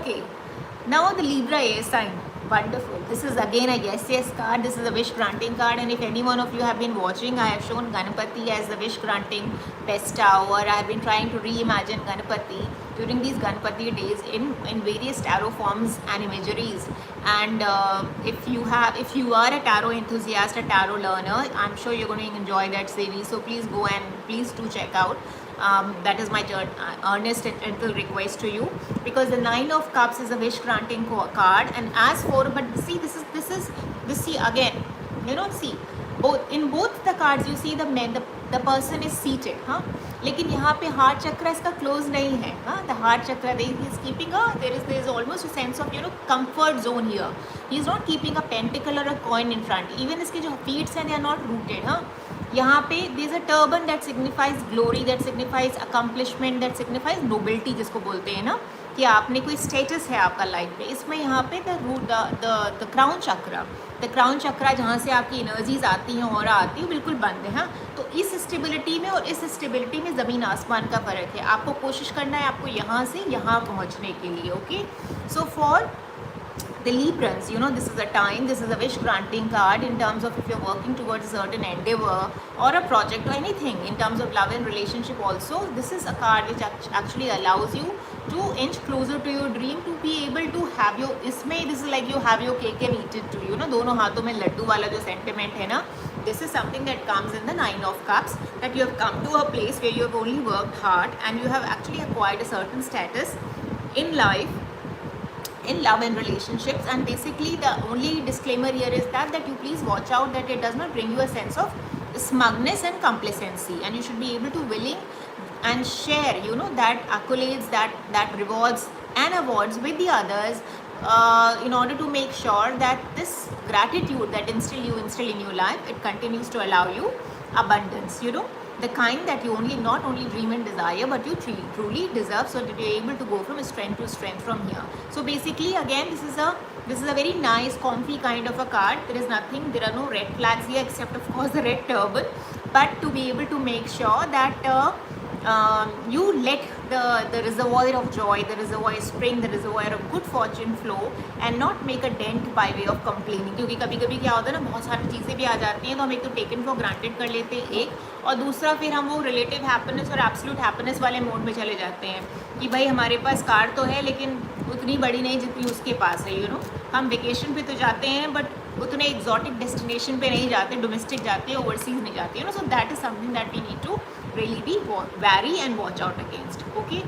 Okay, now the Libra air sign. Wonderful. This is again a yes card. This is a wish granting card, and if any one of you have been watching, I have shown Ganapati as the wish granting best tower. I have been trying to reimagine Ganapati during these Ganapati days in various tarot forms and imageries. And if you are a tarot enthusiast, a tarot learner, I'm sure you're going to enjoy that series. So please go and please do check out. That is my earnest and gentle request to you, because the Nine of Cups is a wish granting card, and as for, but see, this see again, see both the cards you see the person is seated, हाँ, लेकिन यहाँ पे heart चक्र इसका close नहीं है, हाँ, the heart chakra he is keeping there is almost a sense of comfort zone here. He is not keeping a pentacle or a coin in front. Even इसके जो feet हैं they are not rooted, हाँ. यहाँ पे there is a turban that signifies glory, that signifies accomplishment, that signifies nobility, जिसको बोलते हैं ना, कि आपने कोई स्टेटस है आपका लाइफ में. इसमें यहाँ पे द क्राउन चक्रा जहाँ से आपकी एनर्जीज आती हैं और आती है बिल्कुल बंद है, हाँ. तो इस स्टेबिलिटी में और इस स्टेबिलिटी में ज़मीन आसमान का फ़र्क है. आपको कोशिश करना है आपको यहाँ से यहाँ पहुँचने के लिए. Okay, so for the Librans, this is a time, this is a wish granting card in terms of if you're working towards a certain endeavor or a project or anything in terms of love and relationship also. This is a card which actually allows you to inch closer to your dream, to be able to have your, this is like you have your cake and eat it too, दोनों हाथों में लड्डू वाला जो sentiment है ना. This is something that comes in the Nine of Cups, that you have come to a place where you have only worked hard and you have actually acquired a certain status in life, in love and relationships. And basically the only disclaimer here is that you please watch out that it does not bring you a sense of smugness and complacency, and you should be able to willing and share that accolades, that rewards and awards with the others, in order to make sure that this gratitude that instill in your life, it continues to allow you abundance, the kind that you not only dream and desire, but you truly deserve, so that you're able to go from strength to strength from here. So basically again this is a very nice comfy kind of a card. There are no red flags here except of course the red turban, but to be able to make sure that you let the reservoir of joy, the reservoir spring, the reservoir of good fortune flow, and not make a dent by way of complaining. क्योंकि कभी कभी क्या होता है ना, बहुत सारी चीज़ें भी आ जाती हैं तो हम एक तो टेकन फॉर ग्रांटेड कर लेते हैं एक, और दूसरा फिर हम वो रिलेटिव हैप्पीनेस और एब्सोल्यूट हैप्पीनेस वाले मोड में चले जाते हैं कि भाई हमारे पास कार तो है लेकिन उतनी बड़ी नहीं जितनी उसके पास है. हम वेकेशन पे तो जाते हैं बट उतने एक्जॉटिक डेस्टिनेशन पे नहीं जाते, डोमेस्टिक जाते हैं, ओवरसीज नहीं जाते. So that is something that we need to really be wary and watch out against. Okay.